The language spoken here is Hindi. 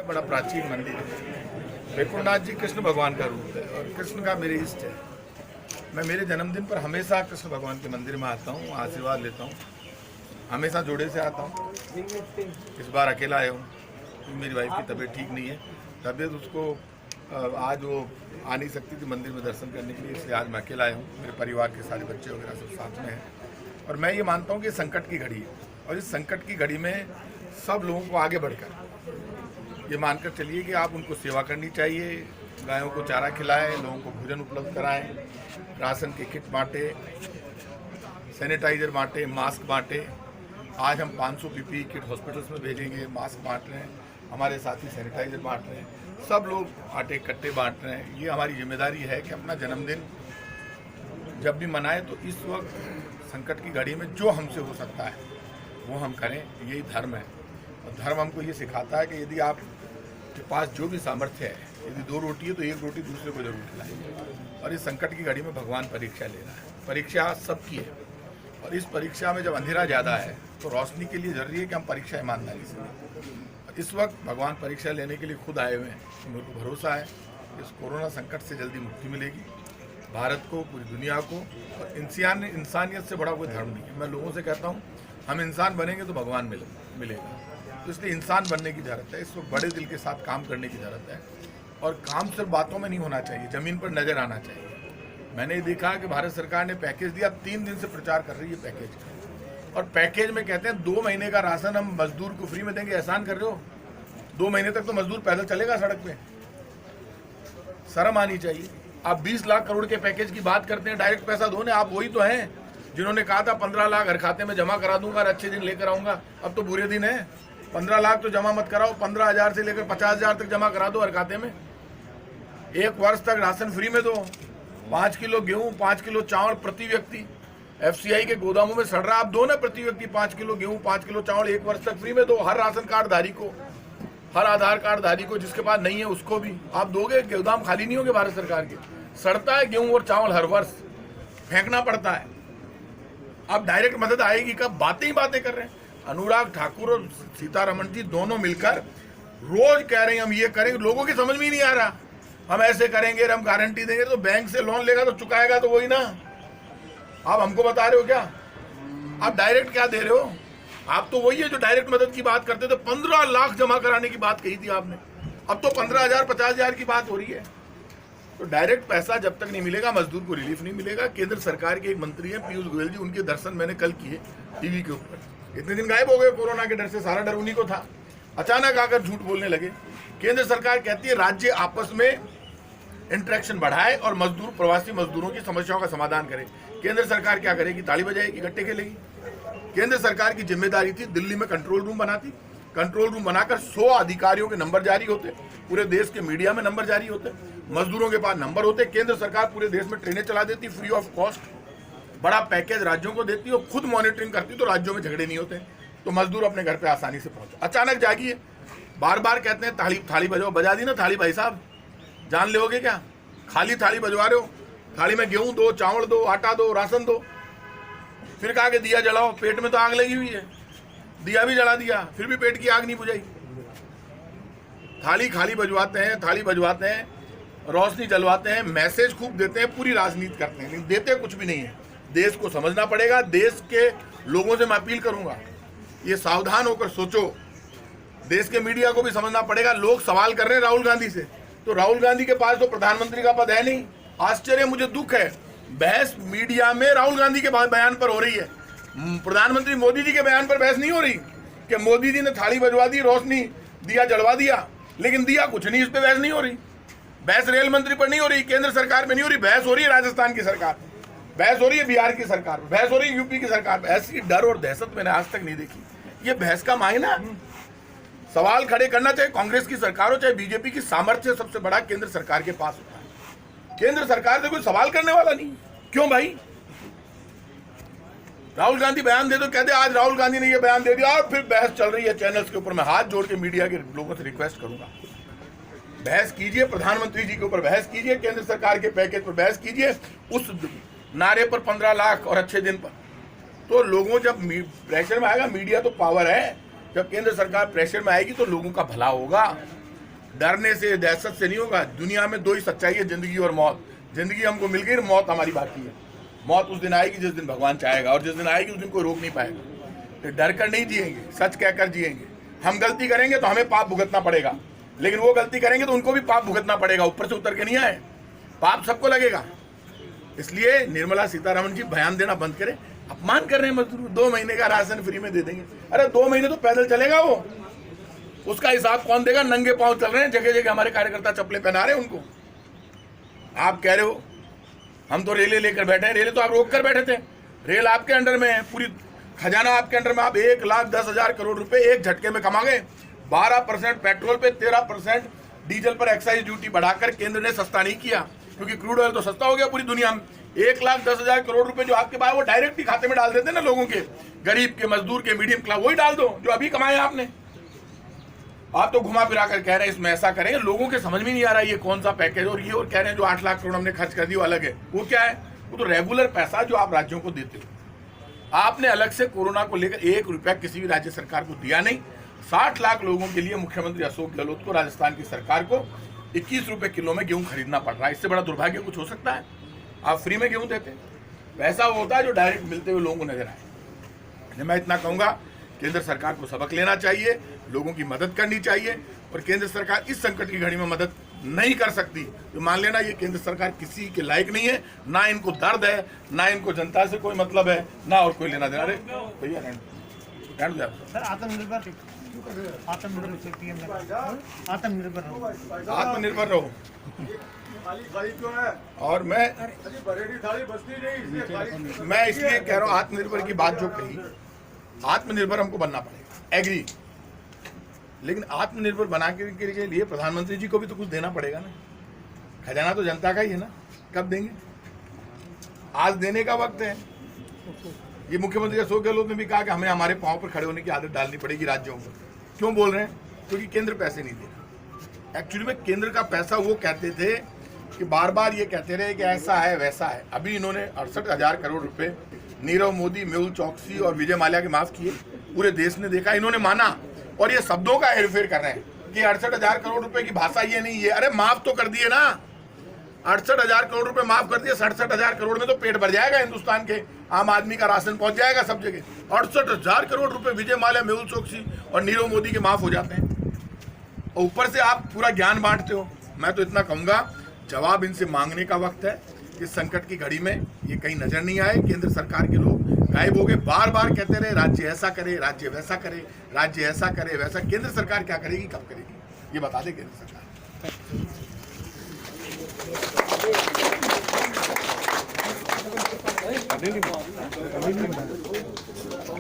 है, बड़ा प्राचीन मंदिर है। वैकुंठनाथ जी कृष्ण भगवान का रूप है और कृष्ण का मेरे इष्ट है। मैं मेरे जन्मदिन पर हमेशा कृष्ण भगवान के मंदिर में आता हूँ, आशीर्वाद लेता हूँ। हमेशा जोड़े से आता हूँ। इस बार अकेला आया हूँ क्योंकि मेरी वाइफ की तबीयत ठीक नहीं है। तबीयत उसको आज वो आ नहीं सकती थी मंदिर में दर्शन करने के लिए, इसलिए आज मैं अकेला आया हूँ। मेरे परिवार के सारे बच्चे वगैरह सब साथ में हैं और मैं ये मानता हूँ कि संकट की घड़ी है और इस संकट की घड़ी में सब लोगों को आगे बढ़कर ये मानकर चलिए कि आप उनको सेवा करनी चाहिए। गायों को चारा खिलाएं, लोगों को भोजन उपलब्ध कराएं, राशन के किट बांटे, सैनिटाइजर बांटे, मास्क बांटे। आज हम 500 पीपीई किट हॉस्पिटल्स में भेजेंगे, मास्क बांट रहे हैं, हमारे साथी सैनिटाइजर बांट रहे हैं, सब लोग आटे कट्टे बांट रहे हैं। ये हमारी जिम्मेदारी है कि अपना जन्मदिन जब भी मनाएं तो इस वक्त संकट की घड़ी में जो हमसे हो सकता है वो हम करें। यही धर्म है और धर्म हमको ये सिखाता है कि यदि आपके पास जो भी सामर्थ्य है, यदि 2 रोटी है तो 1 रोटी दूसरे को जरूर खिलाएं। और इस संकट की घड़ी में भगवान परीक्षा ले रहा है। परीक्षा सबकी है और इस परीक्षा में जब अंधेरा ज़्यादा है तो रोशनी के लिए जरूरी है कि हम परीक्षा ईमानदारी से लें। इस वक्त भगवान परीक्षा लेने के लिए खुद आए हुए हैं। मेरे को भरोसा है इस कोरोना संकट से जल्दी मुक्ति मिलेगी भारत को, पूरी दुनिया को। और इंसानियत से बड़ा कोई धर्म नहीं है। मैं लोगों से कहता हूँ हम इंसान बनेंगे तो भगवान मिलेगा। तो इसलिए इंसान बनने की ज़रूरत है। इस वक्त बड़े दिल के साथ काम करने की ज़रूरत है और काम सिर्फ बातों में नहीं होना चाहिए, ज़मीन पर नज़र आना चाहिए। मैंने देखा कि भारत सरकार ने पैकेज दिया, 3 दिन से प्रचार कर रही है पैकेज का। और पैकेज में कहते हैं 2 महीने का राशन हम मजदूर को फ्री में देंगे। एहसान कर रहे हो? 2 महीने तक तो मजदूर पैदल चलेगा सड़क पे। शर्म आनी चाहिए। आप 20 लाख करोड़ के पैकेज की बात करते हैं, डायरेक्ट पैसा दो ने। आप वही तो हैं जिन्होंने कहा था 15 लाख हर खाते में जमा करा दूंगा और अच्छे दिन लेकर आऊंगा। अब तो बुरे दिन है। 15 लाख तो जमा मत कराओ, 15,000 से लेकर 50,000 तक जमा करा दो हर खाते में। 1 वर्ष तक राशन फ्री में दो। 5 किलो गेहूं, 5 किलो चावल प्रति व्यक्ति FCI के गोदामों में सड़ रहा। आप दो ना प्रति व्यक्ति 5 किलो गेहूं, 5 किलो चावल 1 वर्ष तक फ्री में दो। हर राशन कार्ड धारी को, हर आधार कार्ड धारी को, जिसके पास नहीं है उसको भी आप दोगे। गोदाम खाली नहीं होंगे भारत सरकार के। सड़ता है गेहूं और चावल, हर वर्ष फेंकना पड़ता है। अब डायरेक्ट मदद आएगी कब? बातें ही बातें कर रहे हैं। अनुराग ठाकुर और सीतारमण जी दोनों मिलकर रोज कह रहे हैं हम ये करेंगे। लोगों की समझ में ही नहीं आ रहा। हम ऐसे करेंगे, हम गारंटी देंगे। तो बैंक से लोन लेगा तो चुकाएगा तो वही ना। आप हमको बता रहे हो क्या? आप डायरेक्ट क्या दे रहे हो? आप तो वही है जो डायरेक्ट मदद की बात करते थे। 15 लाख जमा कराने की बात कही थी आपने। अब तो 15,000 50,000 की बात हो रही है। तो डायरेक्ट पैसा जब तक नहीं मिलेगा मजदूर को रिलीफ नहीं मिलेगा। केंद्र सरकार के एक मंत्री हैं पीयूष गोयल जी, उनके दर्शन मैंने कल किए टीवी के ऊपर। इतने दिन गायब हो गए कोरोना के डर से, सारा डर उन्हीं को था। अचानक आकर झूठ बोलने लगे। केंद्र सरकार कहती है राज्य आपस में इंटरेक्शन बढ़ाए और मजदूर, प्रवासी मजदूरों की समस्याओं का समाधान करे। केंद्र सरकार क्या करेगी? ताली बजाएगी, गट्टे खेलेगी। केंद्र सरकार की जिम्मेदारी थी दिल्ली में कंट्रोल रूम बनाती। कंट्रोल रूम बनाकर 100 अधिकारियों के नंबर जारी होते, पूरे देश के मीडिया में नंबर जारी होते, मजदूरों के पास नंबर होते। केंद्र सरकार पूरे देश में ट्रेनें चला देती फ्री ऑफ कॉस्ट, बड़ा पैकेज राज्यों को देती और खुद मॉनिटरिंग करती, तो राज्यों में झगड़े नहीं होते, तो मजदूर अपने घर पे आसानी से पहुंचे। अचानक जागी है। बार बार कहते हैं थाली बजाओ। बजा दी ना थाली भाई साहब, जान लोगे क्या? खाली थाली बजवा रहे हो। थाली में गेहूं दो, चावल दो, आटा दो, राशन दो। फिर कहा कि दिया जलाओ। पेट में तो आग लगी हुई है, दिया भी जला दिया, फिर भी पेट की आग नहीं बुझाई। थाली खाली बजवाते हैं, थाली बजवाते हैं, रोशनी जलवाते हैं, मैसेज खूब देते हैं, पूरी राजनीति करते हैं, लेकिन देते कुछ भी नहीं है। देश को समझना पड़ेगा। देश के लोगों से मैं अपील करूंगा, ये सावधान होकर सोचो। देश के मीडिया को भी समझना पड़ेगा। लोग सवाल कर रहे हैं राहुल गांधी से, तो राहुल गांधी के पास तो प्रधानमंत्री का पद है नहीं। आश्चर्य, मुझे दुख है, बहस मीडिया में राहुल गांधी के बयान पर हो रही है। प्रधानमंत्री मोदी जी के बयान पर बहस नहीं हो रही कि मोदी जी ने थाली बजवा दी, रोशनी दिया जलवा दिया, लेकिन दिया कुछ नहीं। इस पर बहस नहीं हो रही। बहस रेल मंत्री पर नहीं हो रही, केंद्र सरकार में नहीं हो रही। बहस हो रही है राजस्थान की सरकार, बहस हो रही है बिहार की सरकार, बहस हो रही है यूपी की सरकार। ऐसी डर और दहशत मैंने आज तक नहीं देखी। ये बहस का मायना, सवाल खड़े करना, चाहे कांग्रेस की सरकार हो चाहे बीजेपी की, सामर्थ्य सबसे बड़ा केंद्र सरकार के पास होता है। केंद्र सरकार से कोई सवाल करने वाला नहीं। क्यों भाई? राहुल गांधी बयान दे दो, कहते आज राहुल गांधी ने ये बयान दे दिया और फिर बहस चल रही है चैनल्स के ऊपर। मैं हाथ जोड़ के मीडिया के लोगों से रिक्वेस्ट करूंगा, बहस कीजिए प्रधानमंत्री जी के ऊपर, बहस कीजिए केंद्र सरकार के पैकेज पर, बहस कीजिए उस नारे पर 15 लाख और अच्छे दिन पर। तो लोगों जब प्रेशर में आएगा, मीडिया तो पावर है, जब केंद्र सरकार प्रेशर में आएगी तो लोगों का भला होगा। डरने से, दहशत से नहीं होगा। दुनिया में दो ही सच्चाई है, जिंदगी और मौत। जिंदगी हमको मिल गई, मौत हमारी बाकी है। मौत उस दिन आएगी जिस दिन भगवान चाहेगा, और जिस दिन आएगी उस दिन कोई रोक नहीं पाएगा। तो डर कर नहीं जिएंगे, सच कहकर जिएंगे। हम गलती करेंगे तो हमें पाप भुगतना पड़ेगा, लेकिन वो गलती करेंगे तो उनको भी पाप भुगतना पड़ेगा। ऊपर से उतर के नहीं आए, पाप सबको लगेगा। इसलिए निर्मला सीतारमण जी बयान देना बंद करें। अपमान कर रहे हैं मजदूर। 2 महीने का राशन फ्री में दे देंगे। अरे 2 महीने तो पैदल चलेगा वो, उसका हिसाब कौन देगा? नंगे पांव चल रहे हैं, जगह जगह हमारे कार्यकर्ता चप्पलें पहना रहे हैं उनको। आप कह रहे हो हम तो रेले लेकर बैठे हैं। रेले तो आप रोक कर बैठे थे। रेल आपके अंडर में है, पूरी खजाना आपके अंडर में। आप 1,10,000 करोड़ रुपए एक झटके में कमा गए। 12% पेट्रोल पे, 13% डीजल पर एक्साइज ड्यूटी बढ़ाकर केंद्र ने सस्ता नहीं किया, क्योंकि क्रूड ऑयल तो सस्ता हो गया पूरी दुनिया में। 1,10,000 करोड़ रुपए जो आपके पास, वो डायरेक्ट ही खाते में डाल देते ना लोगों के, गरीब के, मजदूर के, मीडियम क्लास, वही डाल दो जो अभी कमाए आपने। आप तो घुमा फिरा कर कह रहे हैं इसमें ऐसा करेंगे। लोगों के समझ में नहीं आ रहा ये कौन सा पैकेज। और ये और कह रहे हैं जो 8 लाख करोड़ हमने खर्च कर दी वो अलग है। वो क्या है? वो तो रेगुलर पैसा जो आप राज्यों को देते हो। आपने अलग से कोरोना को लेकर 1 रुपया किसी भी राज्य सरकार को दिया नहीं। 60 लाख लोगों के लिए मुख्यमंत्री अशोक गहलोत को, राजस्थान की सरकार को 21 रुपए किलो में गेहूं खरीदना पड़ रहा है। इससे बड़ा दुर्भाग्य कुछ हो सकता है? आप फ्री में गेहूं देते। पैसा वो होता है जो डायरेक्ट मिलते हुए लोगों को नजर आए। मैं इतना कहूंगा, केंद्र सरकार को सबक लेना चाहिए, लोगों की मदद करनी चाहिए। और केंद्र सरकार इस संकट की घड़ी में मदद नहीं कर सकती तो मान लेना ये केंद्र सरकार किसी के लायक नहीं है। ना इनको दर्द है, ना इनको जनता से कोई मतलब है, ना और कोई लेना देना। अरे भैया आत्मनिर्भर रहो। और मैं इसलिए कह रहा हूँ, आत्मनिर्भर की बात जो कही, आत्मनिर्भर हमको बनना पड़ेगा, एग्री। लेकिन आत्मनिर्भर बनाने के लिए प्रधानमंत्री जी को भी तो कुछ देना पड़ेगा ना। खजाना तो जनता का ही है ना, कब देंगे? आज देने का वक्त है। ये मुख्यमंत्री अशोक गहलोत ने भी कहा कि हमें हमारे पांव पर खड़े होने की आदत डालनी पड़ेगी राज्यों को। क्यों बोल रहे हैं? क्योंकि केंद्र पैसे नहीं दे रहा। एक्चुअली में केंद्र का पैसा वो कहते थे कि बार बार ये कहते रहे कि ऐसा है वैसा है। अभी इन्होंने 68,000 करोड़ रुपए नीरव मोदी, मेहुल चौकसी और विजय माल्या के माफ किए। पूरे देश ने देखा, इन्होंने माना। और ये शब्दों का हेरफेर कर रहे हैं कि 68,000 करोड़ रुपए की भाषा ये नहीं है। अरे माफ तो कर दिए ना, 68,000 करोड़ रुपए माफ कर दिए। 67,000 करोड़ में तो पेट भर जाएगा हिंदुस्तान के आम आदमी का, राशन पहुंच जाएगा सब जगह। 68,000 करोड़ रुपए विजय माल्या, मेहुल चौकसी और नीरव मोदी के माफ हो जाते हैं, और ऊपर से आप पूरा ज्ञान बांटते हो। मैं तो इतना कहूंगा, जवाब इनसे मांगने का वक्त है। इस संकट की घड़ी में ये कहीं नजर नहीं आए। केंद्र सरकार के लोग गायब हो गए। बार बार कहते रहे राज्य ऐसा करे, राज्य वैसा करे, राज्य ऐसा करे वैसा। केंद्र सरकार क्या करेगी, कब करेगी, ये बता दे केंद्र सरकार।